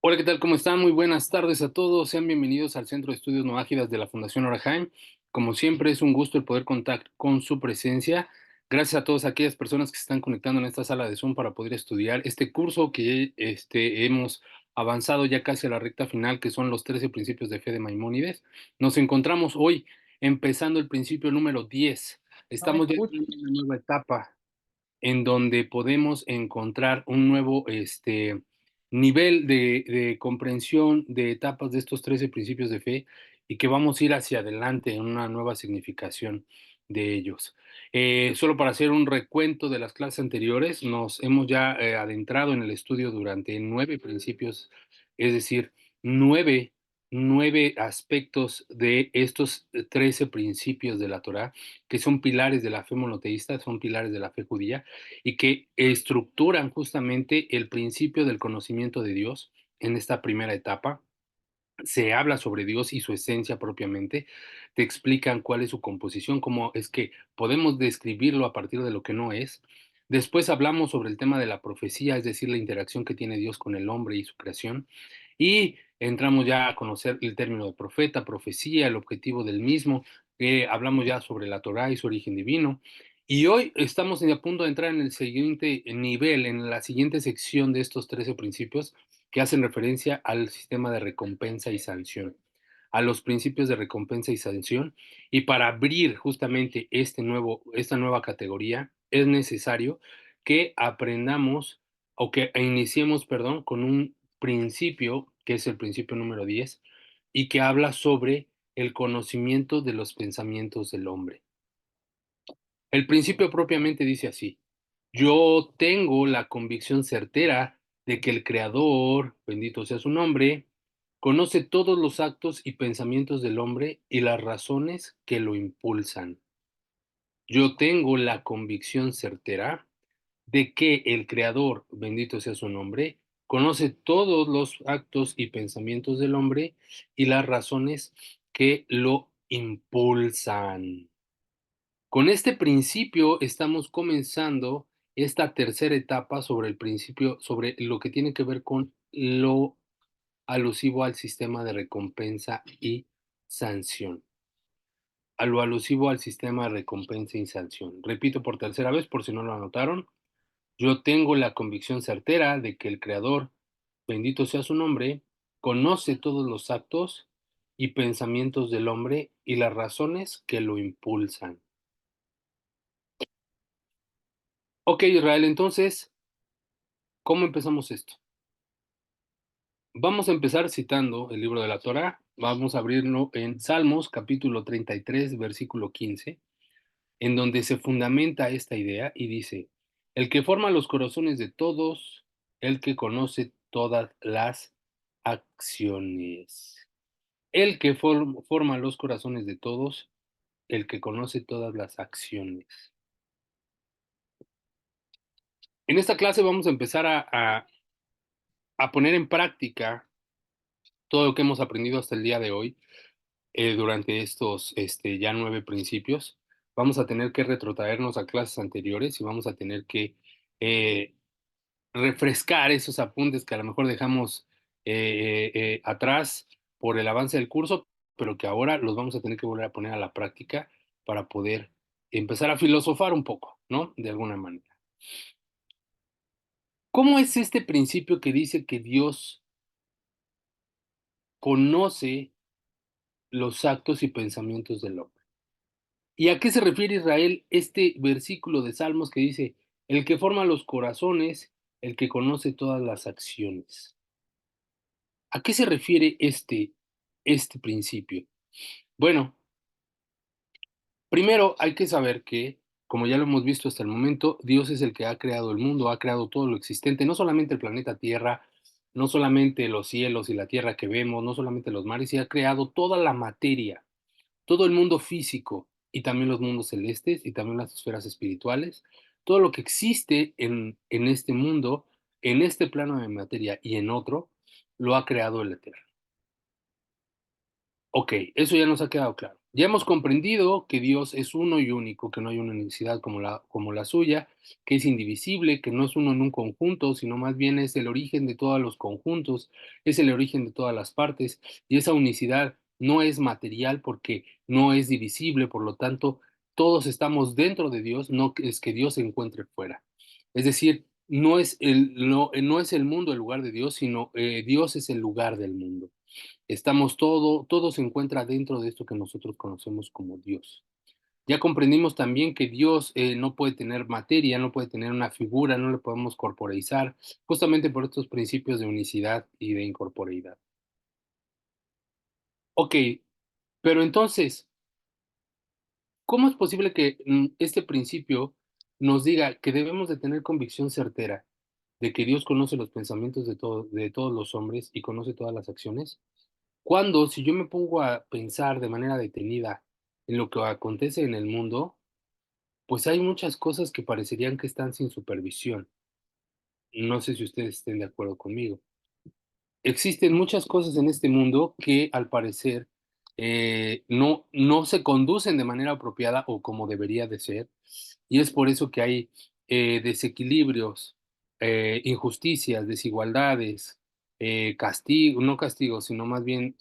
Hola, ¿qué tal? ¿Cómo están? Muy buenas tardes a todos. Sean bienvenidos al Centro de Estudios Noágidas de la Fundación Orahaim. Como siempre, es un gusto el poder contar con su presencia. Gracias a todas aquellas personas que se están conectando en esta sala de Zoom para poder estudiar este curso que hemos avanzado ya casi a la recta final, que son los 13 principios de fe de Maimónides. Nos encontramos hoy empezando el principio número 10. No me Estamos ya escucho. en una nueva etapa en donde podemos encontrar un nuevo nivel de comprensión de etapas de estos 13 principios de fe y que vamos a ir hacia adelante en una nueva significación de ellos. Solo para hacer un recuento de las clases anteriores, nos hemos ya adentrado en el estudio durante 9 principios, es decir, nueve, 9 aspectos de estos 13 principios de la Torá, que son pilares de la fe monoteísta, son pilares de la fe judía, y que estructuran justamente el principio del conocimiento de Dios en esta primera etapa. Se habla sobre Dios y su esencia propiamente, te explican cuál es su composición, cómo es que podemos describirlo a partir de lo que no es. Después hablamos sobre el tema de la profecía, es decir, la interacción que tiene Dios con el hombre y su creación. Y entramos ya a conocer el término de profeta, profecía, el objetivo del mismo. Hablamos ya sobre la Torá y su origen divino. Y hoy estamos a punto de entrar en el siguiente nivel, en la siguiente sección de estos 13 principios, que hacen referencia al sistema de recompensa y sanción, a los principios de recompensa y sanción. Y para abrir justamente esta nueva categoría, es necesario que aprendamos o que iniciemos, perdón, con un principio, que es el principio número 10 y que habla sobre el conocimiento de los pensamientos del hombre. El principio propiamente dice así: yo tengo la convicción certera de que el Creador, bendito sea su nombre, conoce todos los actos y pensamientos del hombre y las razones que lo impulsan. Yo tengo la convicción certera de que el Creador, bendito sea su nombre, conoce todos los actos y pensamientos del hombre y las razones que lo impulsan. Con este principio estamos comenzando esta tercera etapa sobre el principio, sobre lo que tiene que ver con lo alusivo al sistema de recompensa y sanción. A lo alusivo al sistema de recompensa y sanción. Repito por tercera vez, por si no lo anotaron. Yo tengo la convicción certera de que el Creador, bendito sea su nombre, conoce todos los actos y pensamientos del hombre y las razones que lo impulsan. Ok, Israel, entonces, ¿cómo empezamos esto? Vamos a empezar citando el libro de la Torá. Vamos a abrirlo en Salmos, capítulo 33, versículo 15, en donde se fundamenta esta idea y dice: el que forma los corazones de todos, el que conoce todas las acciones. El que forma los corazones de todos, el que conoce todas las acciones. En esta clase vamos a empezar a poner en práctica todo lo que hemos aprendido hasta el día de hoy, durante estos ya 9 principios. Vamos a tener que retrotraernos a clases anteriores y vamos a tener que eh, refrescar esos apuntes que a lo mejor dejamos atrás por el avance del curso, pero que ahora los vamos a tener que volver a poner a la práctica para poder empezar a filosofar un poco, ¿no? De alguna manera. ¿Cómo es este principio que dice que Dios conoce los actos y pensamientos del hombre? ¿Y a qué se refiere, Israel, este versículo de Salmos que dice: el que forma los corazones, el que conoce todas las acciones? ¿A qué se refiere este principio? Bueno, primero hay que saber que, como ya lo hemos visto hasta el momento, Dios es el que ha creado el mundo, ha creado todo lo existente, no solamente el planeta Tierra, no solamente los cielos y la tierra que vemos, no solamente los mares, y ha creado toda la materia, todo el mundo físico y también los mundos celestes y también las esferas espirituales. Todo lo que existe en este mundo, en este plano de materia y en otro, lo ha creado el Eterno. Ok, eso ya nos ha quedado claro. Ya hemos comprendido que Dios es uno y único, que no hay una unicidad como la suya, que es indivisible, que no es uno en un conjunto, sino más bien es el origen de todos los conjuntos, es el origen de todas las partes, y esa unicidad no es material porque no es divisible, por lo tanto, todos estamos dentro de Dios, no es que Dios se encuentre fuera. Es decir, no es el mundo el lugar de Dios, sino Dios es el lugar del mundo. Todo se encuentra dentro de esto que nosotros conocemos como Dios. Ya comprendimos también que Dios no puede tener materia, no puede tener una figura, no le podemos corporeizar, justamente por estos principios de unicidad y de incorporeidad. Ok, pero entonces, ¿cómo es posible que este principio nos diga que debemos de tener convicción certera de que Dios conoce los pensamientos de todos los hombres y conoce todas las acciones? Cuando, si yo me pongo a pensar de manera detenida en lo que acontece en el mundo, pues hay muchas cosas que parecerían que están sin supervisión. No sé si ustedes estén de acuerdo conmigo. Existen muchas cosas en este mundo que al parecer no se conducen de manera apropiada o como debería de ser, y es por eso que hay desequilibrios, injusticias, desigualdades, no castigos, sino más bien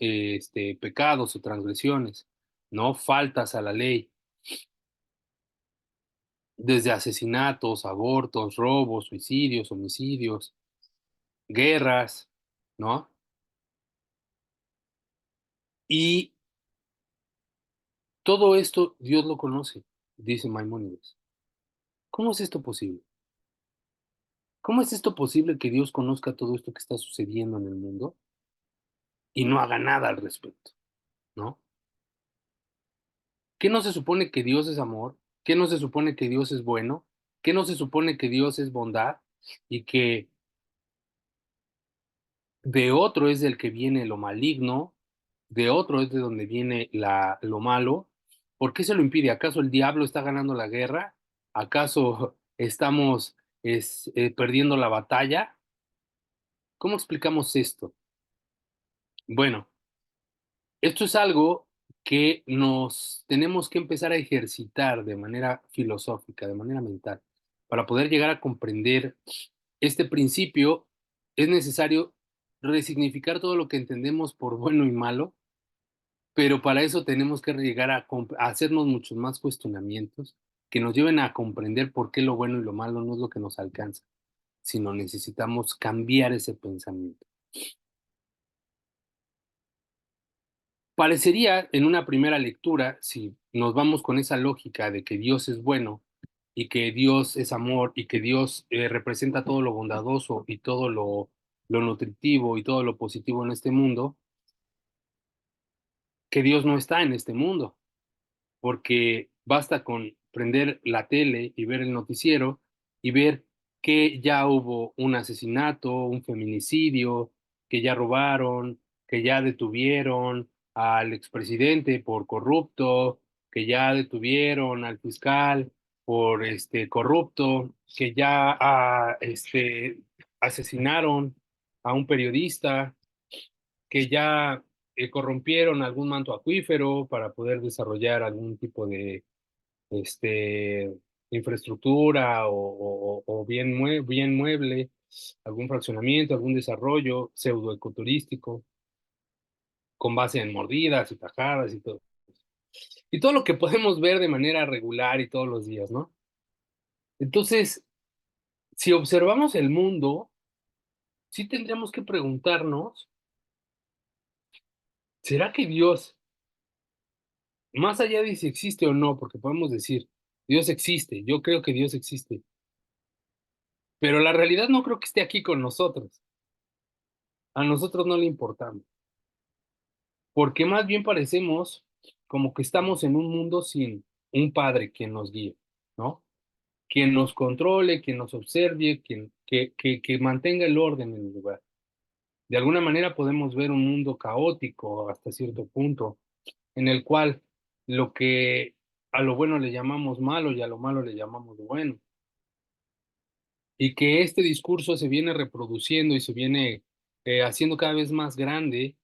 pecados o transgresiones, ¿no? Faltas a la ley, desde asesinatos, abortos, robos, suicidios, homicidios, guerras, ¿no? Y todo esto Dios lo conoce, dice Maimónides. ¿Cómo es esto posible? ¿Cómo es esto posible que Dios conozca todo esto que está sucediendo en el mundo y no haga nada al respecto? ¿No? ¿Qué no se supone que Dios es amor? ¿Qué no se supone que Dios es bueno? ¿Qué no se supone que Dios es bondad? Y que de otro es del que viene lo maligno, de otro es de donde viene lo malo. ¿Por qué se lo impide? ¿Acaso el diablo está ganando la guerra? ¿Acaso estamos perdiendo la batalla? ¿Cómo explicamos esto? Bueno, esto es algo que nos tenemos que empezar a ejercitar de manera filosófica, de manera mental. Para poder llegar a comprender este principio, es necesario resignificar todo lo que entendemos por bueno y malo, pero para eso tenemos que llegar a hacernos muchos más cuestionamientos que nos lleven a comprender por qué lo bueno y lo malo no es lo que nos alcanza, sino necesitamos cambiar ese pensamiento. Parecería en una primera lectura, si nos vamos con esa lógica de que Dios es bueno y que Dios es amor y que Dios representa todo lo bondadoso y todo lo nutritivo y todo lo positivo en este mundo, que Dios no está en este mundo, porque basta con prender la tele y ver el noticiero y ver que ya hubo un asesinato, un feminicidio, que ya robaron, que ya detuvieron al expresidente por corrupto, que ya detuvieron al fiscal por corrupto, que ya asesinaron a un periodista, que ya corrompieron algún manto acuífero para poder desarrollar algún tipo de este, infraestructura o bien mueble, algún fraccionamiento, algún desarrollo pseudoecoturístico con base en mordidas y tajadas y todo. Y todo lo que podemos ver de manera regular y todos los días, ¿no? Entonces, si observamos el mundo, sí tendríamos que preguntarnos, ¿será que Dios, más allá de si existe o no, porque podemos decir, Dios existe, yo creo que Dios existe, pero la realidad no creo que esté aquí con nosotros, a nosotros no le importamos, porque más bien parecemos como que estamos en un mundo sin un padre quien nos guíe, ¿no? Quien nos controle, quien nos observe, que mantenga el orden en el lugar. De alguna manera podemos ver un mundo caótico hasta cierto punto, en el cual lo que a lo bueno le llamamos malo y a lo malo le llamamos bueno. Y que este discurso se viene reproduciendo y se viene haciendo cada vez más grande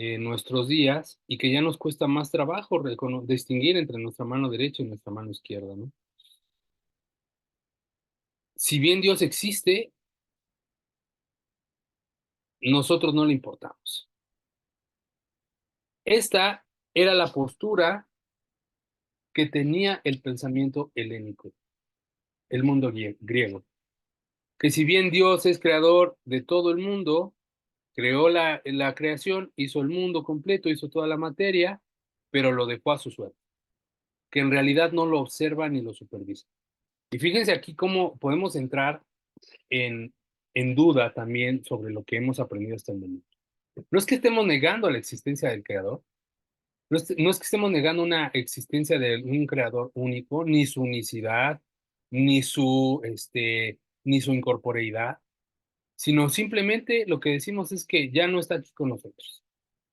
en nuestros días y que ya nos cuesta más trabajo distinguir entre nuestra mano derecha y nuestra mano izquierda, ¿no? Si bien Dios existe, nosotros no le importamos. Esta era la postura que tenía el pensamiento helénico, el mundo griego, que si bien Dios es creador de todo el mundo, creó la creación, hizo el mundo completo, hizo toda la materia, pero lo dejó a su suerte, que en realidad no lo observa ni lo supervisa. Y fíjense aquí cómo podemos entrar en, en duda también sobre lo que hemos aprendido hasta el momento. No es que estemos negando la existencia del creador, no es que estemos negando una existencia de un creador único, ni su unicidad, ni su incorporeidad, sino simplemente lo que decimos es que ya no está aquí con nosotros.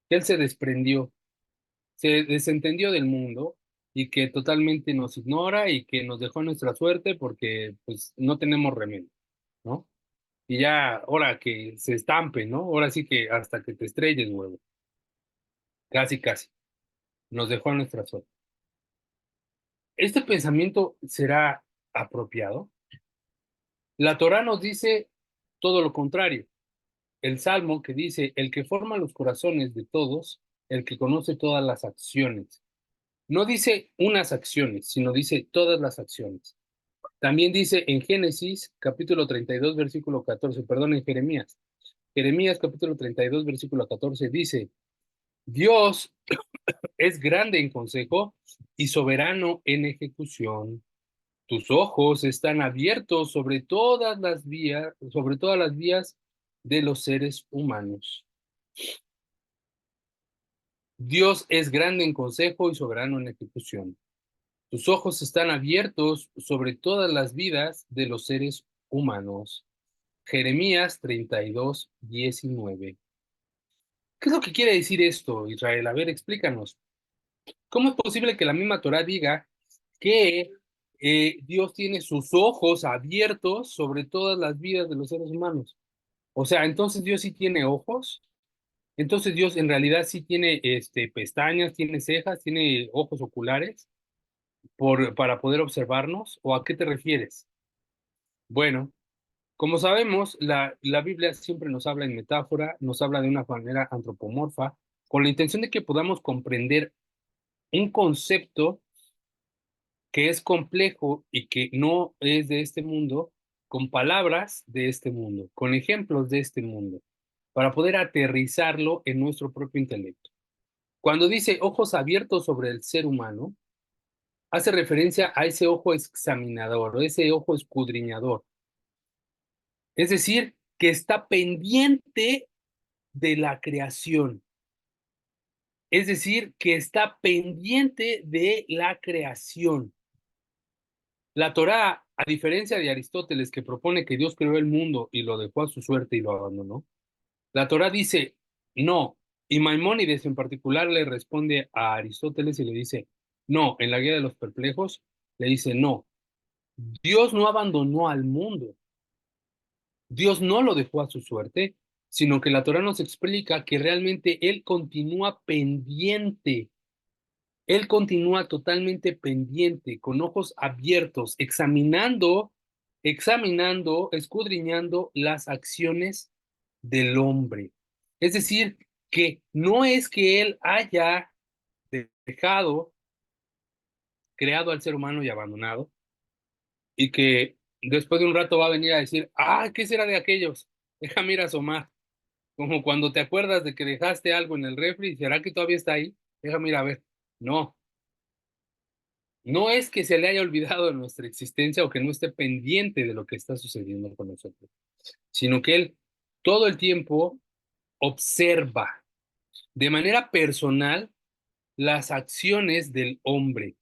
Él se desprendió, se desentendió del mundo y que totalmente nos ignora y que nos dejó nuestra suerte porque pues no tenemos remedio, ¿no? Y ya, ahora que se estampe, ¿no? Ahora sí que hasta que te estrelles, huevo. Casi, casi. Nos dejó a nuestra suerte. ¿Este pensamiento será apropiado? La Torá nos dice todo lo contrario. El Salmo que dice, el que forma los corazones de todos, el que conoce todas las acciones. No dice unas acciones, sino dice todas las acciones. También dice en Génesis capítulo 32 versículo 14, perdón, en Jeremías. Jeremías capítulo 32 versículo 14 dice, Dios es grande en consejo y soberano en ejecución. Tus ojos están abiertos sobre todas las vías de los seres humanos. Dios es grande en consejo y soberano en ejecución. Tus ojos están abiertos sobre todas las vidas de los seres humanos. Jeremías 32:19. ¿Qué es lo que quiere decir esto, Israel? A ver, explícanos. ¿Cómo es posible que la misma Torá diga que Dios tiene sus ojos abiertos sobre todas las vidas de los seres humanos? O sea, entonces Dios sí tiene ojos, entonces Dios en realidad sí tiene pestañas, tiene cejas, tiene ojos oculares para poder observarnos, ¿o a qué te refieres? Bueno, como sabemos, la Biblia siempre nos habla en metáfora, nos habla de una manera antropomorfa, con la intención de que podamos comprender un concepto que es complejo y que no es de este mundo, con palabras de este mundo, con ejemplos de este mundo, para poder aterrizarlo en nuestro propio intelecto. Cuando dice ojos abiertos sobre el ser humano, hace referencia a ese ojo examinador, o ese ojo escudriñador. Es decir, que está pendiente de la creación. Es decir, que está pendiente de la creación. La Torá, a diferencia de Aristóteles, que propone que Dios creó el mundo y lo dejó a su suerte y lo abandonó, la Torá dice no. Y Maimónides en particular le responde a Aristóteles y le dice no. En la Guía de los Perplejos le dice no. Dios no abandonó al mundo. Dios no lo dejó a su suerte, sino que la Torá nos explica que realmente Él continúa pendiente. Él continúa totalmente pendiente, con ojos abiertos, examinando, escudriñando las acciones del hombre. Es decir, que no es que Él haya dejado, creado al ser humano y abandonado, y que después de un rato va a venir a decir, ah, ¿qué será de aquellos? Déjame ir a asomar. Como cuando te acuerdas de que dejaste algo en el refri, ¿será que todavía está ahí? Déjame ir a ver. No, no es que se le haya olvidado de nuestra existencia o que no esté pendiente de lo que está sucediendo con nosotros, sino que él todo el tiempo observa de manera personal las acciones del hombre.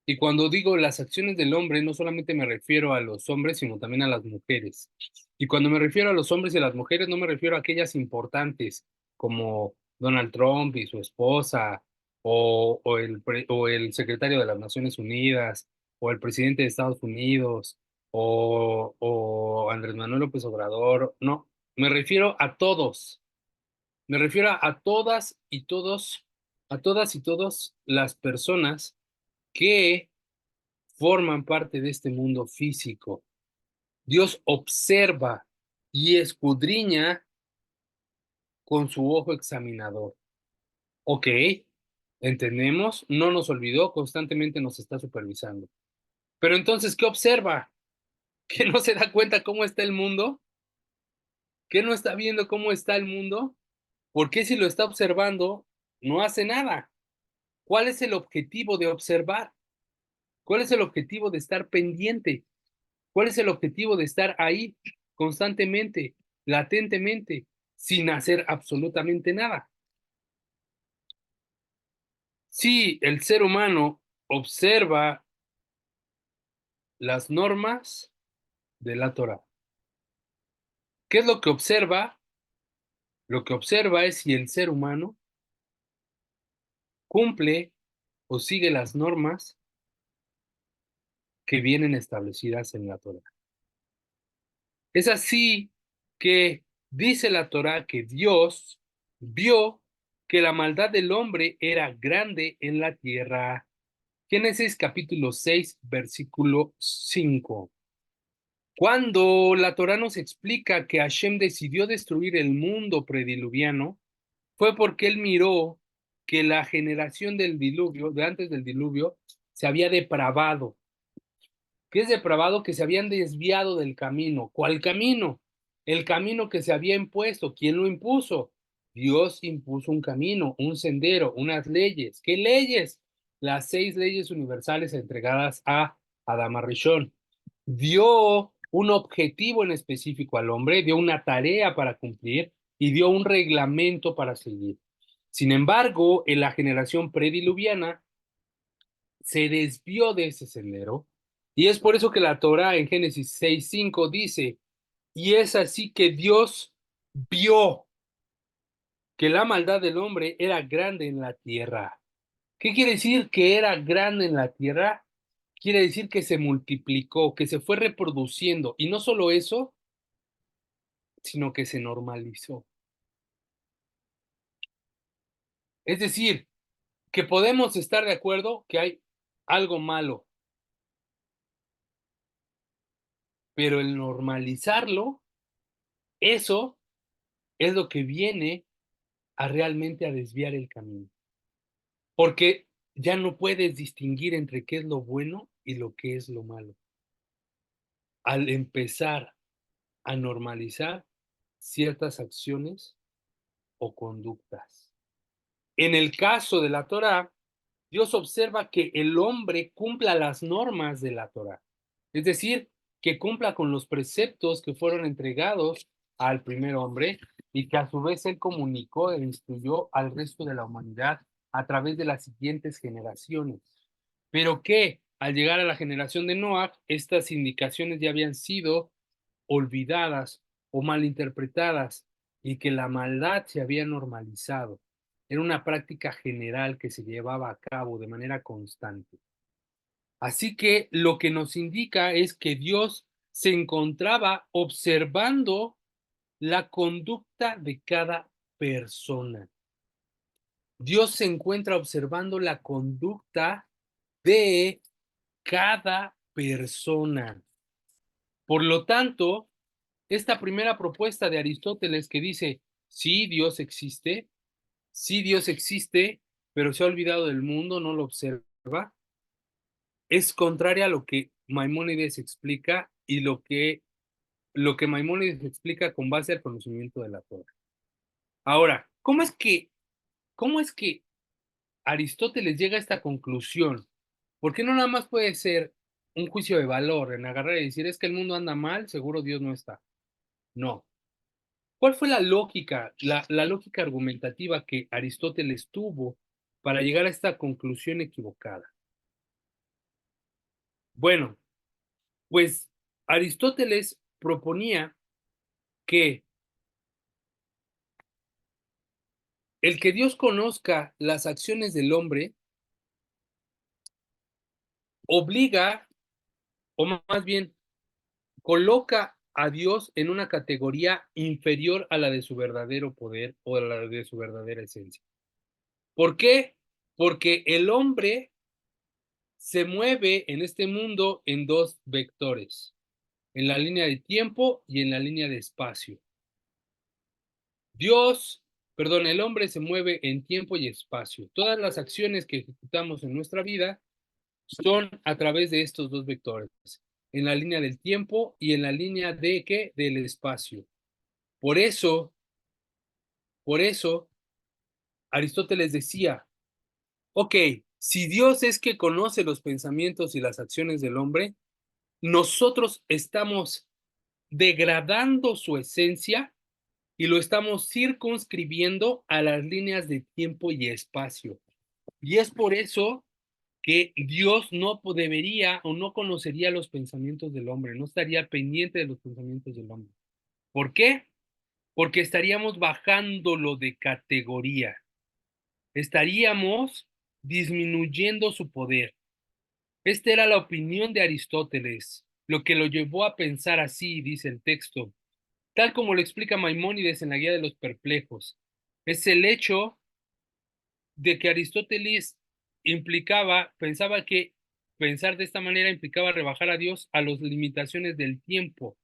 Y cuando digo las acciones del hombre, no solamente me refiero a los hombres, sino también a las mujeres. Y cuando me refiero a los hombres y a las mujeres, no me refiero a aquellas importantes como Donald Trump y su esposa, o el secretario de las Naciones Unidas, o el presidente de Estados Unidos, o Andrés Manuel López Obrador. No, me refiero a todos, Me refiero a todas y todos, a todas y todos las personas que forman parte de este mundo físico. Dios observa y escudriña con su ojo examinador. Ok, entendemos, no nos olvidó, constantemente nos está supervisando. Pero entonces, ¿qué observa? ¿Que no se da cuenta cómo está el mundo? ¿Que no está viendo cómo está el mundo? ¿Por qué si lo está observando, no hace nada? ¿Cuál es el objetivo de observar? ¿Cuál es el objetivo de estar pendiente? ¿Cuál es el objetivo de estar ahí constantemente, latentemente, sin hacer absolutamente nada? Si el ser humano observa las normas de la Torah, ¿qué es lo que observa? Lo que observa es si el ser humano cumple o sigue las normas que vienen establecidas en la Torah. Es así que dice la Torah que Dios vio que la maldad del hombre era grande en la tierra. Génesis capítulo 6, versículo 5. Cuando la Torah nos explica que Hashem decidió destruir el mundo prediluviano, fue porque él miró que la generación del diluvio, de antes del diluvio, se había depravado. ¿Qué es depravado? Que se habían desviado del camino. ¿Cuál camino? El camino que se había impuesto. ¿Quién lo impuso? Dios impuso un camino, un sendero, unas leyes. ¿Qué leyes? Las 6 leyes universales entregadas a Adán Rishon. Dio un objetivo en específico al hombre, dio una tarea para cumplir y dio un reglamento para seguir. Sin embargo, en la generación prediluviana se desvió de ese sendero y es por eso que la Torá en Génesis 6:5 dice, y es así que Dios vio que la maldad del hombre era grande en la tierra. ¿Qué quiere decir que era grande en la tierra? Quiere decir que se multiplicó, que se fue reproduciendo y no solo eso, sino que se normalizó. Es decir, que podemos estar de acuerdo que hay algo malo, pero el normalizarlo, eso es lo que viene a realmente a desviar el camino. Porque ya no puedes distinguir entre qué es lo bueno y lo que es lo malo. Al empezar a normalizar ciertas acciones o conductas. En el caso de la Torá, Dios observa que el hombre cumpla las normas de la Torá. Es decir, que cumpla con los preceptos que fueron entregados al primer hombre y que a su vez él comunicó e instruyó al resto de la humanidad a través de las siguientes generaciones. Pero que al llegar a la generación de Noah, estas indicaciones ya habían sido olvidadas o malinterpretadas y que la maldad se había normalizado. Era una práctica general que se llevaba a cabo de manera constante. Así que lo que nos indica es que Dios se encontraba observando la conducta de cada persona. Dios se encuentra observando la conducta de cada persona. Por lo tanto, esta primera propuesta de Aristóteles que dice, sí Dios existe, pero se ha olvidado del mundo, no lo observa, es contraria a lo que Maimónides explica y lo que Maimónides explica con base al conocimiento de la Torah. Ahora, ¿cómo es que Aristóteles llega a esta conclusión? Porque no nada más puede ser un juicio de valor en agarrar y decir, es que el mundo anda mal, seguro Dios no está. No. ¿Cuál fue la lógica, la lógica argumentativa que Aristóteles tuvo para llegar a esta conclusión equivocada? Bueno, pues Aristóteles proponía que el que Dios conozca las acciones del hombre obliga, o más bien, coloca a Dios en una categoría inferior a la de su verdadero poder o a la de su verdadera esencia. ¿Por qué? Porque el hombre se mueve en este mundo en dos vectores, en la línea de tiempo y en la línea de espacio. Dios, perdón, el hombre se mueve en tiempo y espacio. Todas las acciones que ejecutamos en nuestra vida son a través de estos dos vectores, en la línea del tiempo y en la línea de ¿qué? Del espacio. Por eso, por eso, Aristóteles decía, ok, si Dios es que conoce los pensamientos y las acciones del hombre, nosotros estamos degradando su esencia y lo estamos circunscribiendo a las líneas de tiempo y espacio. Y es por eso que Dios no debería o no conocería los pensamientos del hombre, no estaría pendiente de los pensamientos del hombre. ¿Por qué? Porque estaríamos bajándolo de categoría, estaríamos disminuyendo su poder. Esta era la opinión de Aristóteles, lo que lo llevó a pensar así, dice el texto, tal como lo explica Maimónides en la Guía de los Perplejos. Es el hecho de que Aristóteles pensaba que pensar de esta manera implicaba rebajar a Dios a las limitaciones del tiempo,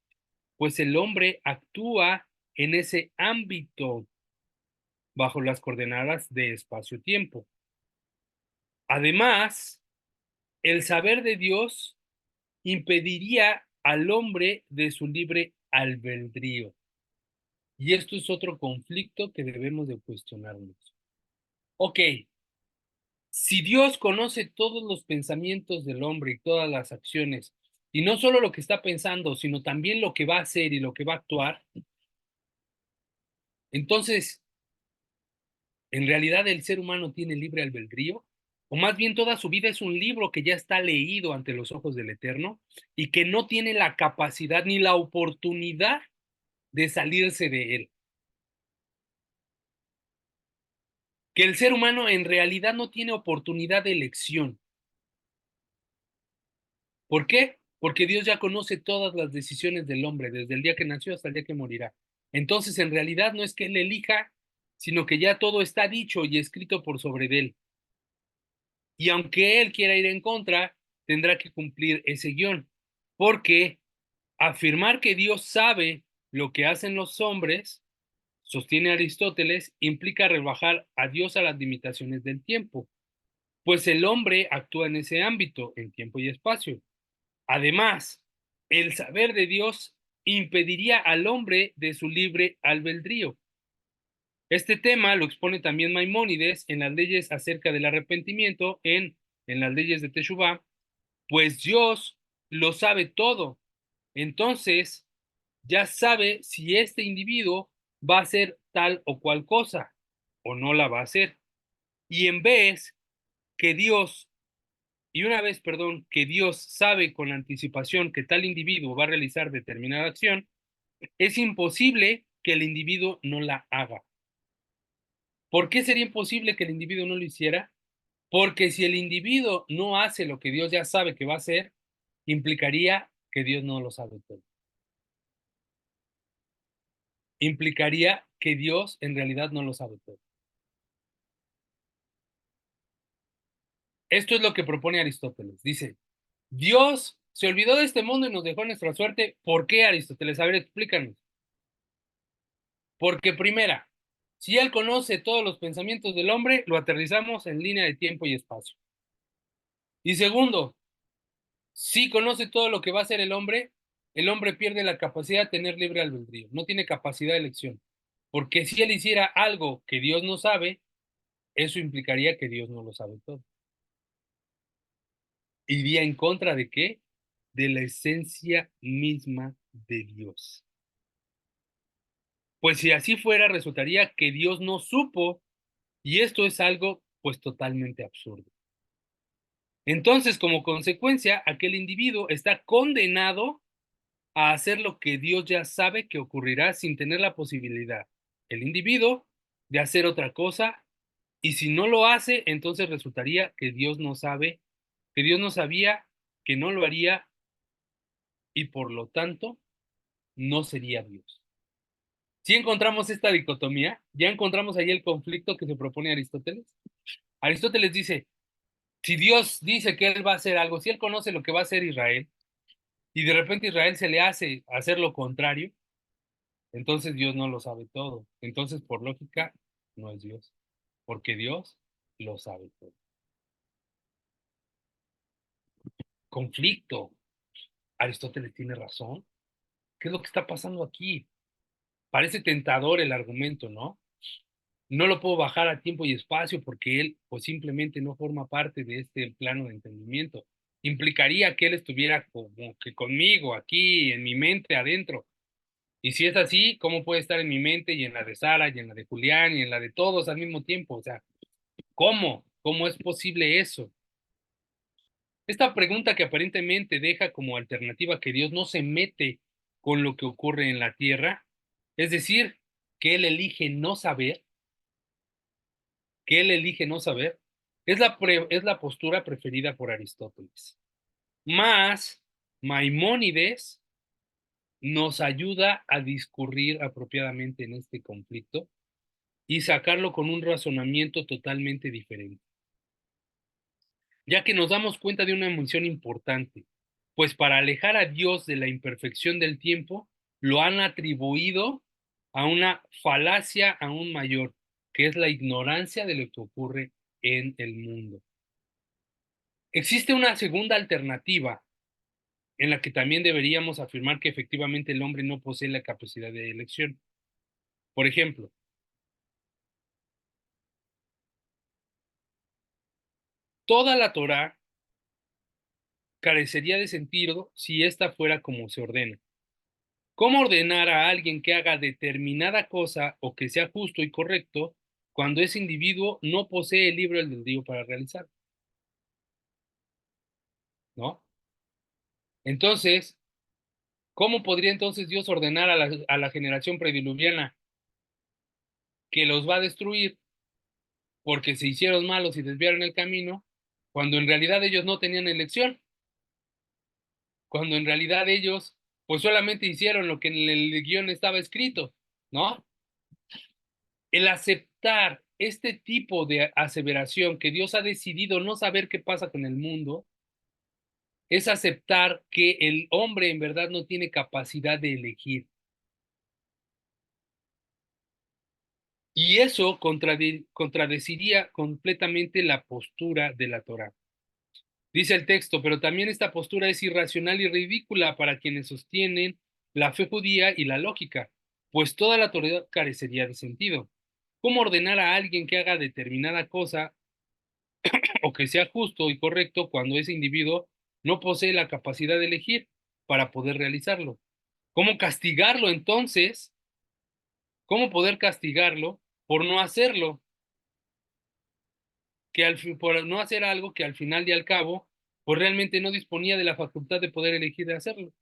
pues el hombre actúa en ese ámbito bajo las coordenadas de espacio-tiempo. Además, el saber de Dios impediría al hombre de su libre albedrío. Y esto es otro conflicto que debemos de cuestionarnos. Ok, si Dios conoce todos los pensamientos del hombre y todas las acciones, y no solo lo que está pensando, sino también lo que va a hacer y lo que va a actuar, entonces, ¿en realidad el ser humano tiene libre albedrío? O más bien toda su vida es un libro que ya está leído ante los ojos del Eterno y que no tiene la capacidad ni la oportunidad de salirse de él. Que el ser humano en realidad no tiene oportunidad de elección. ¿Por qué? Porque Dios ya conoce todas las decisiones del hombre, desde el día que nació hasta el día que morirá. Entonces, en realidad no es que él elija, sino que ya todo está dicho y escrito por sobre de él. Y aunque él quiera ir en contra, tendrá que cumplir ese guión. Porque afirmar que Dios sabe lo que hacen los hombres, sostiene Aristóteles, implica rebajar a Dios a las limitaciones del tiempo, pues el hombre actúa en ese ámbito, en tiempo y espacio. Además, el saber de Dios impediría al hombre de su libre albedrío. Este tema lo expone también Maimónides en las leyes acerca del arrepentimiento, en las leyes de Teshuvá, pues Dios lo sabe todo. Entonces, ya sabe si este individuo va a hacer tal o cual cosa o no la va a hacer. Y en vez que Dios Y una vez, perdón, que Dios sabe con anticipación que tal individuo va a realizar determinada acción, es imposible que el individuo no la haga. ¿Por qué sería imposible que el individuo no lo hiciera? Porque si el individuo no hace lo que Dios ya sabe que va a hacer, implicaría que Dios no lo sabe todo. Implicaría que Dios en realidad no lo sabe todo. Esto es lo que propone Aristóteles. Dice, Dios se olvidó de este mundo y nos dejó nuestra suerte. ¿Por qué, Aristóteles? A ver, explícanos. Porque primera, si él conoce todos los pensamientos del hombre, lo aterrizamos en línea de tiempo y espacio. Y segundo, si conoce todo lo que va a hacer el hombre pierde la capacidad de tener libre albedrío, no tiene capacidad de elección. Porque si él hiciera algo que Dios no sabe, eso implicaría que Dios no lo sabe todo. Iría en contra de qué? De la esencia misma de Dios. Pues si así fuera, resultaría que Dios no supo, y esto es algo pues totalmente absurdo. Entonces, como consecuencia, aquel individuo está condenado a hacer lo que Dios ya sabe que ocurrirá sin tener la posibilidad, el individuo, de hacer otra cosa, y si no lo hace, entonces resultaría que Dios no sabe, que Dios no sabía, que no lo haría, y por lo tanto, no sería Dios. Si encontramos esta dicotomía, ya encontramos ahí el conflicto que se propone Aristóteles. Aristóteles dice, si Dios dice que él va a hacer algo, si él conoce lo que va a hacer Israel, y de repente Israel se le hace hacer lo contrario, entonces Dios no lo sabe todo. Entonces, por lógica, no es Dios, porque Dios lo sabe todo. Conflicto. Aristóteles tiene razón. ¿Qué es lo que está pasando aquí? Parece tentador el argumento, ¿no? No lo puedo bajar a tiempo y espacio porque él, pues simplemente no forma parte de este plano de entendimiento. Implicaría que él estuviera como que conmigo, aquí, en mi mente, adentro. Y si es así, ¿cómo puede estar en mi mente y en la de Sara y en la de Julián y en la de todos al mismo tiempo? O sea, ¿cómo? ¿Cómo es posible eso? Esta pregunta que aparentemente deja como alternativa que Dios no se mete con lo que ocurre en la tierra, es decir, que Él elige no saber, que Él elige no saber, es la postura preferida por Aristóteles. Más Maimónides nos ayuda a discurrir apropiadamente en este conflicto y sacarlo con un razonamiento totalmente diferente, ya que nos damos cuenta de una mención importante, pues para alejar a Dios de la imperfección del tiempo, lo han atribuido a una falacia aún mayor, que es la ignorancia de lo que ocurre en el mundo. Existe una segunda alternativa en la que también deberíamos afirmar que efectivamente el hombre no posee la capacidad de elección. Por ejemplo, toda la Torá carecería de sentido si ésta fuera como se ordena. ¿Cómo ordenar a alguien que haga determinada cosa o que sea justo y correcto cuando ese individuo no posee el libre albedrío para realizar? ¿No? Entonces, ¿cómo podría entonces Dios ordenar a la generación prediluviana que los va a destruir porque se hicieron malos y desviaron el camino, cuando en realidad ellos no tenían elección? Cuando en realidad ellos pues solamente hicieron lo que en el guión estaba escrito, ¿no? El aceptar este tipo de aseveración que Dios ha decidido no saber qué pasa con el mundo, es aceptar que el hombre en verdad no tiene capacidad de elegir. Y eso contradeciría completamente la postura de la Torah. Dice el texto, pero también esta postura es irracional y ridícula para quienes sostienen la fe judía y la lógica, pues toda la Torah carecería de sentido. ¿Cómo ordenar a alguien que haga determinada cosa o que sea justo y correcto cuando ese individuo no posee la capacidad de elegir para poder realizarlo? ¿Cómo castigarlo entonces? ¿Cómo poder castigarlo por no hacerlo? Por no hacer algo que al final y al cabo, pues realmente no disponía de la facultad de poder elegir de hacerlo.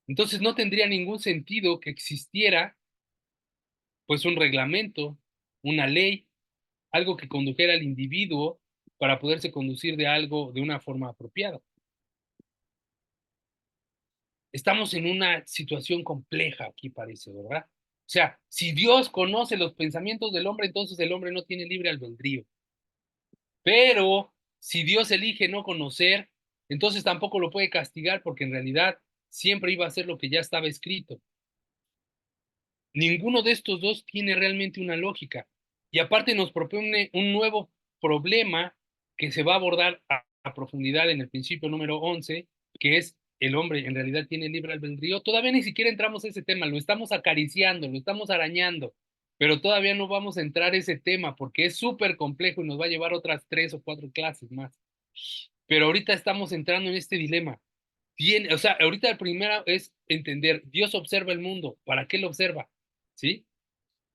Entonces no tendría ningún sentido que existiera pues un reglamento, una ley, algo que condujera al individuo para poderse conducir de algo de una forma apropiada. Estamos en una situación compleja aquí, parece, ¿verdad? O sea, si Dios conoce los pensamientos del hombre, entonces el hombre no tiene libre albedrío. Pero si Dios elige no conocer, entonces tampoco lo puede castigar porque en realidad siempre iba a hacer lo que ya estaba escrito. Ninguno de estos dos tiene realmente una lógica. Y aparte nos propone un nuevo problema que se va a abordar a profundidad en el principio número 11, que es el hombre en realidad tiene libre albedrío. Todavía ni siquiera entramos a ese tema, lo estamos acariciando, lo estamos arañando, pero todavía no vamos a entrar a ese tema porque es súper complejo y nos va a llevar otras 3 o 4 clases más. Pero ahorita estamos entrando en este dilema. O sea, ahorita el primero es entender, Dios observa el mundo, ¿para qué lo observa? ¿Sí?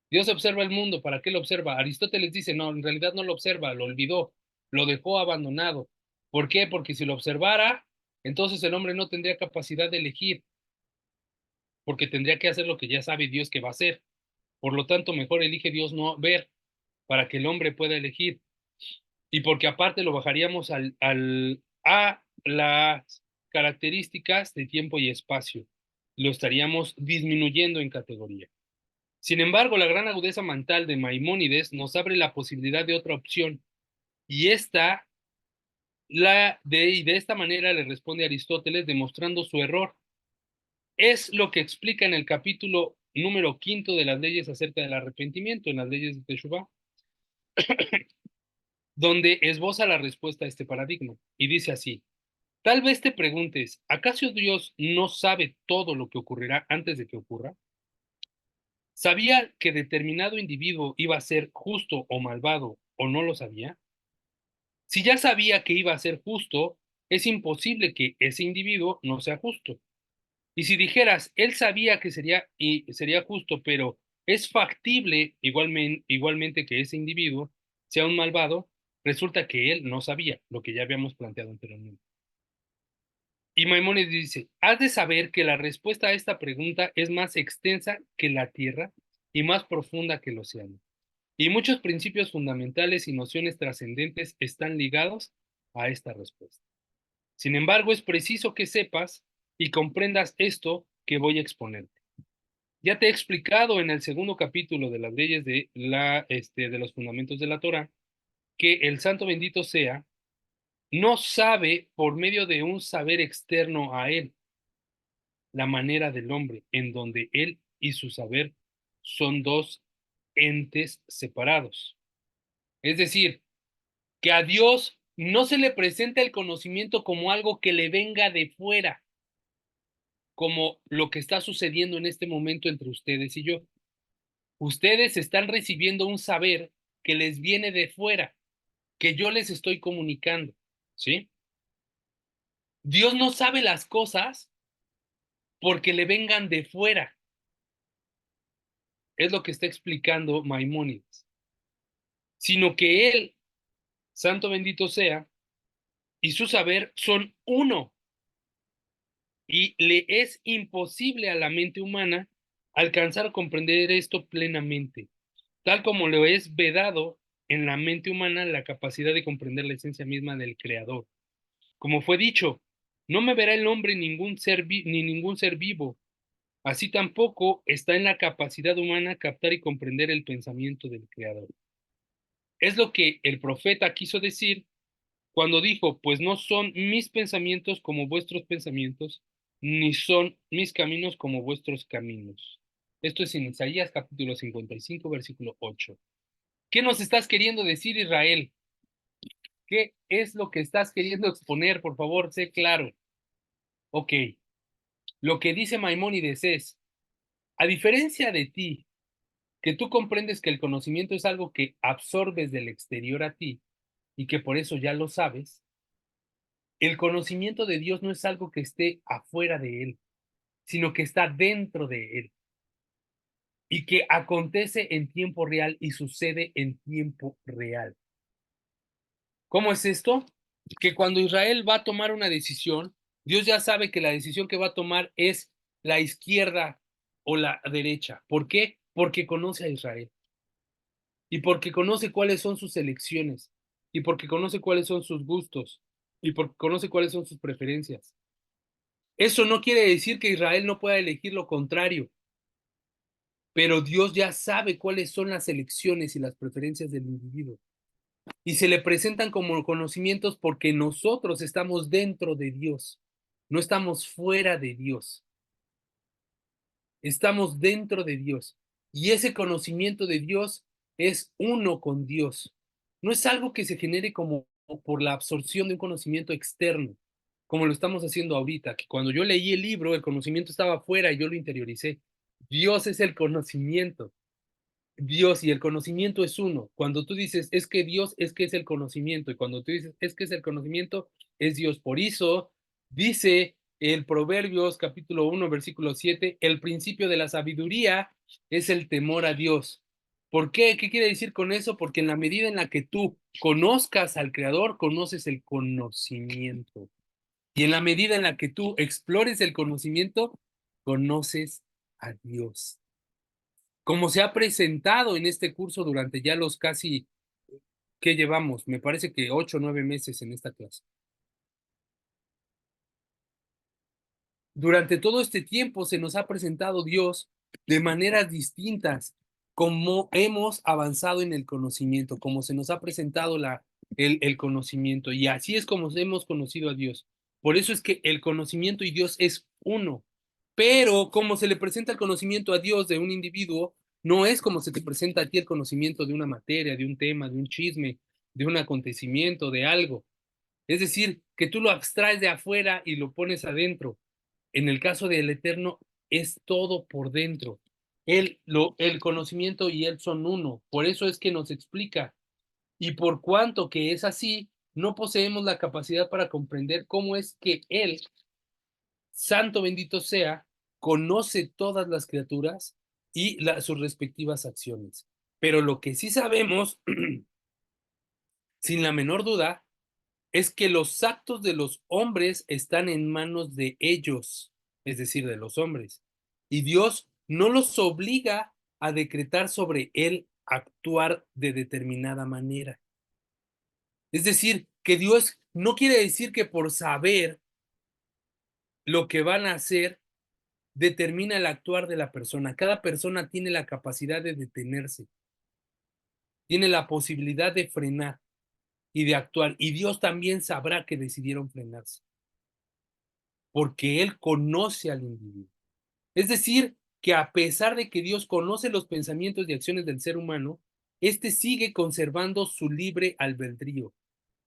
Dios observa el mundo, ¿para qué lo observa? Aristóteles dice, no, en realidad no lo observa, lo olvidó, lo dejó abandonado. ¿Por qué? Porque si lo observara, entonces el hombre no tendría capacidad de elegir, porque tendría que hacer lo que ya sabe Dios que va a hacer. Por lo tanto, mejor elige Dios no ver, para que el hombre pueda elegir. Y porque aparte lo bajaríamos a las características de tiempo y espacio. lo estaríamos disminuyendo en categoría. Sin embargo, la gran agudeza mental de Maimónides nos abre la posibilidad de otra opción, y de esta manera le responde Aristóteles demostrando su error. Es lo que explica en el capítulo número quinto de las leyes acerca del arrepentimiento, en las leyes de Teshuvah, donde esboza la respuesta a este paradigma. Y dice así: tal vez te preguntes, ¿acaso Dios no sabe todo lo que ocurrirá antes de que ocurra? ¿Sabía que determinado individuo iba a ser justo o malvado o no lo sabía? Si ya sabía que iba a ser justo, es imposible que ese individuo no sea justo. Y si dijeras, él sabía que sería justo, pero es factible igualmente que ese individuo sea un malvado, resulta que él no sabía lo que ya habíamos planteado anteriormente. Y Maimónides dice, has de saber que la respuesta a esta pregunta es más extensa que la Tierra y más profunda que el océano. Y muchos principios fundamentales y nociones trascendentes están ligados a esta respuesta. Sin embargo, es preciso que sepas y comprendas esto que voy a exponerte. Ya te he explicado en el segundo capítulo de las leyes de los fundamentos de la Torah que el santo bendito sea no sabe por medio de un saber externo a él la manera del hombre, en donde él y su saber son dos entes separados. Es decir, que a Dios no se le presenta el conocimiento como algo que le venga de fuera, como lo que está sucediendo en este momento entre ustedes y yo. Ustedes están recibiendo un saber que les viene de fuera, que yo les estoy comunicando, ¿sí? Dios no sabe las cosas porque le vengan de fuera, es lo que está explicando Maimónides, sino que Él, santo bendito sea, y su saber son uno, y le es imposible a la mente humana alcanzar a comprender esto plenamente, tal como lo es vedado en la mente humana la capacidad de comprender la esencia misma del Creador. Como fue dicho, no me verá el hombre ni ningún ser vivo, así tampoco está en la capacidad humana captar y comprender el pensamiento del Creador. Es lo que el profeta quiso decir cuando dijo, pues no son mis pensamientos como vuestros pensamientos, ni son mis caminos como vuestros caminos. Esto es en Isaías capítulo 55, versículo 8. ¿Qué nos estás queriendo decir, Israel? ¿Qué es lo que estás queriendo exponer? Por favor, sé claro. Ok, lo que dice Maimónides es, a diferencia de ti, que tú comprendes que el conocimiento es algo que absorbes del exterior a ti y que por eso ya lo sabes, el conocimiento de Dios no es algo que esté afuera de él, sino que está dentro de él y que acontece en tiempo real y sucede en tiempo real. ¿Cómo es esto? Que cuando Israel va a tomar una decisión, Dios ya sabe que la decisión que va a tomar es la izquierda o la derecha. ¿Por qué? Porque conoce a Israel y porque conoce cuáles son sus elecciones y porque conoce cuáles son sus gustos y porque conoce cuáles son sus preferencias. Eso no quiere decir que Israel no pueda elegir lo contrario, pero Dios ya sabe cuáles son las elecciones y las preferencias del individuo. Y se le presentan como conocimientos porque nosotros estamos dentro de Dios, no estamos fuera de Dios, estamos dentro de Dios. Y ese conocimiento de Dios es uno con Dios. No es algo que se genere como por la absorción de un conocimiento externo, como lo estamos haciendo ahorita, que cuando yo leí el libro, el conocimiento estaba afuera y yo lo interioricé. Dios es el conocimiento. Dios y el conocimiento es uno. Cuando tú dices, es que Dios es que es el conocimiento, y cuando tú dices, es que es el conocimiento, es Dios. Por eso dice el Proverbios capítulo 1 versículo 7, el principio de la sabiduría es el temor a Dios. ¿Por qué? ¿Qué quiere decir con eso? Porque en la medida en la que tú conozcas al Creador, conoces el conocimiento. Y en la medida en la que tú explores el conocimiento, conoces a Dios. Como se ha presentado en este curso durante ya los casi, ¿qué llevamos? Me parece que 8 o 9 meses en esta clase. durante todo este tiempo se nos ha presentado Dios de maneras distintas, como hemos avanzado en el conocimiento, como se nos ha presentado el conocimiento, y así es como hemos conocido a Dios. Por eso es que el conocimiento y Dios es uno, pero como se le presenta el conocimiento a Dios de un individuo, no es como se te presenta a ti el conocimiento de una materia, de un tema, de un chisme, de un acontecimiento, de algo. Es decir, que tú lo abstraes de afuera y lo pones adentro. En el caso del Eterno, es todo por dentro. El conocimiento y Él son uno. Por eso es que nos explica. Y por cuanto que es así, no poseemos la capacidad para comprender cómo es que Él, santo bendito sea, conoce todas las criaturas y sus respectivas acciones. Pero lo que sí sabemos, sin la menor duda, es que los actos de los hombres están en manos de ellos, es decir, de los hombres. Y Dios no los obliga a decretar sobre él actuar de determinada manera. Es decir, que Dios no quiere decir que por saber lo que van a hacer determina el actuar de la persona. Cada persona tiene la capacidad de detenerse, tiene la posibilidad de frenar y de actuar. Y Dios también sabrá que decidieron frenarse, porque Él conoce al individuo. Es decir, que a pesar de que Dios conoce los pensamientos y acciones del ser humano, éste sigue conservando su libre albedrío.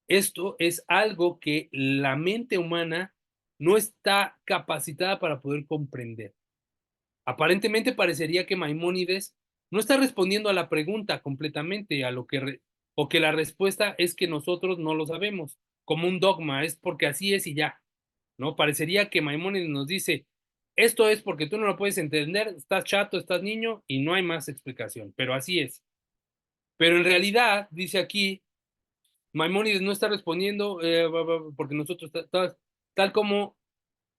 Esto es algo que la mente humana no está capacitada para poder comprender. Aparentemente parecería que Maimónides no está respondiendo a la pregunta completamente, a lo que o que la respuesta es que nosotros no lo sabemos, como un dogma, es porque así es y ya. ¿No? Parecería que Maimónides nos dice, esto es porque tú no lo puedes entender, estás chato, estás niño y no hay más explicación, pero así es. Pero en realidad, dice aquí, Maimónides no está respondiendo porque nosotros, tal como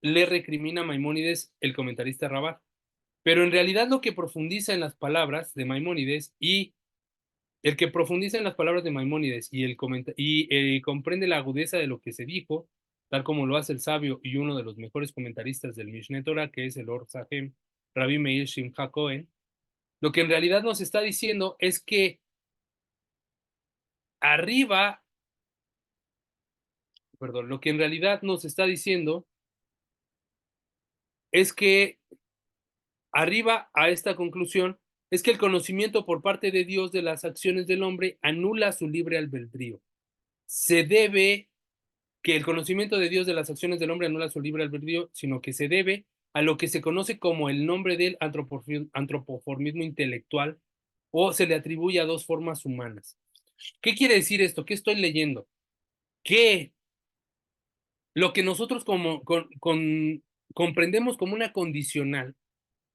le recrimina Maimónides el comentarista Rabat. Pero en realidad lo que profundiza en las palabras de Maimónides y el que profundiza en las palabras de Maimónides y comprende la agudeza de lo que se dijo, tal como lo hace el sabio y uno de los mejores comentaristas del Mishneh Torah, que es el Or Sahem, Rabbi Meir Shimcha Cohen, lo que en realidad nos está diciendo es que arriba, perdón, lo que en realidad nos está diciendo es que arriba a esta conclusión es que el conocimiento por parte de Dios de las acciones del hombre anula su libre albedrío. Se debe que el conocimiento de Dios de las acciones del hombre anula su libre albedrío, sino que se debe a lo que se conoce como el nombre del antropoformismo intelectual o se le atribuye a dos formas humanas. ¿Qué quiere decir esto? ¿Qué estoy leyendo? Que lo que nosotros comprendemos como una condicional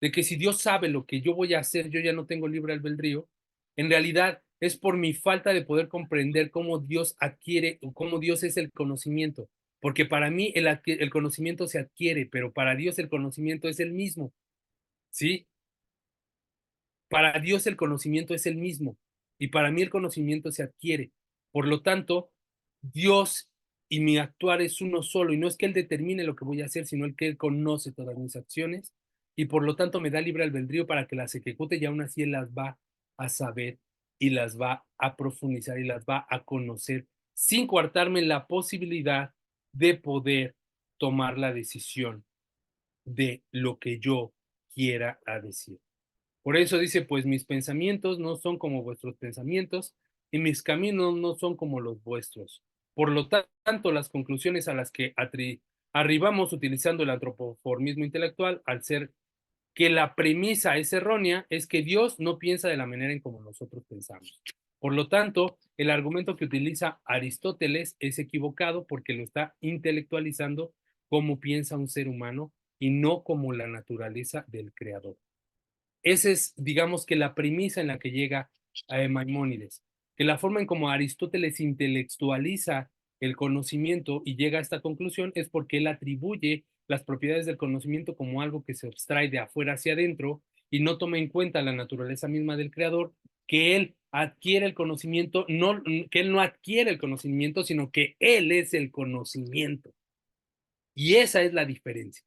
de que si Dios sabe lo que yo voy a hacer, yo ya no tengo libre albedrío, en realidad es por mi falta de poder comprender cómo Dios adquiere, o cómo Dios es el conocimiento. Porque para mí el conocimiento se adquiere, pero para Dios el conocimiento es el mismo, ¿sí? Para Dios el conocimiento es el mismo y para mí el conocimiento se adquiere. Por lo tanto, Dios y mi actuar es uno solo y no es que Él determine lo que voy a hacer, sino el que Él conoce todas mis acciones y por lo tanto me da libre albedrío para que las ejecute y aún así Él las va a saber y las va a profundizar y las va a conocer sin coartarme la posibilidad de poder tomar la decisión de lo que yo quiera a decir. Por eso dice, pues mis pensamientos no son como vuestros pensamientos y mis caminos no son como los vuestros. Por lo tanto, las conclusiones a las que arribamos utilizando el antropoformismo intelectual, al ser que la premisa es errónea, es que Dios no piensa de la manera en como nosotros pensamos. Por lo tanto, el argumento que utiliza Aristóteles es equivocado porque lo está intelectualizando como piensa un ser humano y no como la naturaleza del creador. Esa es, digamos que la premisa en la que llega Maimónides, que la forma en como Aristóteles intelectualiza el conocimiento y llega a esta conclusión es porque él atribuye las propiedades del conocimiento como algo que se abstrae de afuera hacia adentro y no toma en cuenta la naturaleza misma del creador, que él adquiere el conocimiento, no, que él no adquiere el conocimiento, sino que él es el conocimiento. Y esa es la diferencia.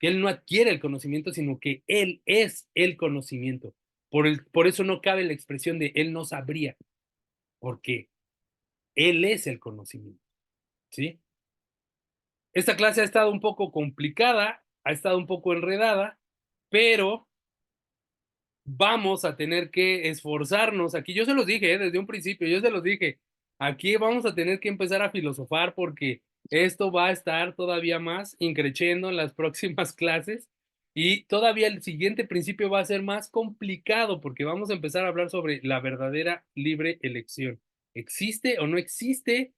que Él no adquiere el conocimiento, sino que Él es el conocimiento. Por eso no cabe la expresión de Él no sabría, porque Él es el conocimiento, ¿sí? Esta clase ha estado un poco complicada, ha estado un poco enredada, pero vamos a tener que esforzarnos. Aquí yo se los dije, desde un principio, yo se los dije, aquí vamos a tener que empezar a filosofar porque esto va a estar todavía más increciendo en las próximas clases y todavía el siguiente principio va a ser más complicado porque vamos a empezar a hablar sobre la verdadera libre elección. ¿Existe o no existe?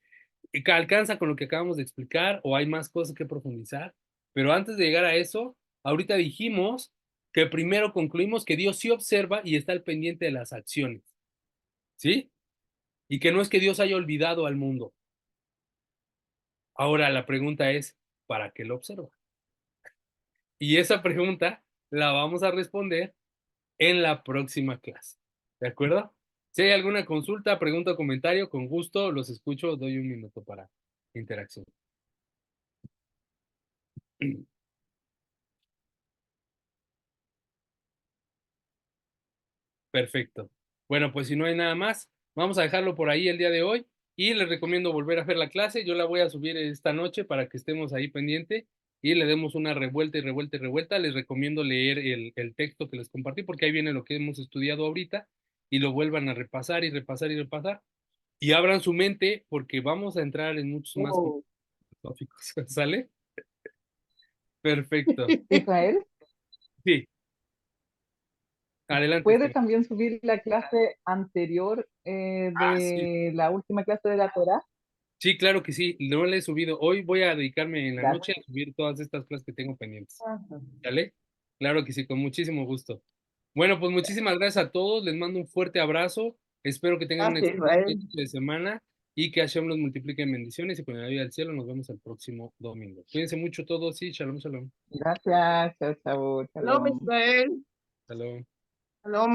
¿Alcanza con lo que acabamos de explicar o hay más cosas que profundizar? Pero antes de llegar a eso, ahorita dijimos que primero concluimos que Dios sí observa y está al pendiente de las acciones, ¿sí? Y que no es que Dios haya olvidado al mundo. Ahora la pregunta es, ¿para qué lo observa? Y esa pregunta la vamos a responder en la próxima clase, ¿de acuerdo? Si hay alguna consulta, pregunta o comentario, con gusto los escucho, doy un minuto para interacción. Perfecto. Bueno, pues si no hay nada más, vamos a dejarlo por ahí el día de hoy y les recomiendo volver a ver la clase. Yo la voy a subir esta noche para que estemos ahí pendiente y le demos una revuelta y revuelta y revuelta. Les recomiendo leer el texto que les compartí porque ahí viene lo que hemos estudiado ahorita y lo vuelvan a repasar y repasar y repasar y abran su mente porque vamos a entrar en muchos más Oh, tópicos. ¿Sale? Perfecto. Israel, Sí, adelante, ¿puede Estela. también subir la clase anterior Ah, sí. de la última clase de la Torá? Sí, claro que sí, no le he subido. Hoy voy a dedicarme en la noche a Gracias. subir todas estas clases que tengo pendientes, Ajá. ¿sale? Claro que sí, con muchísimo gusto. Bueno, pues muchísimas gracias a todos, les mando un fuerte abrazo, espero que tengan un Gracias, excelente Israel. inicio de semana y que Hashem los multiplique en bendiciones y con la ayuda del cielo nos vemos el próximo domingo. Cuídense mucho todos y shalom, shalom. Gracias. Chao, chao. Shalom Shalom. Israel, Shalom. shalom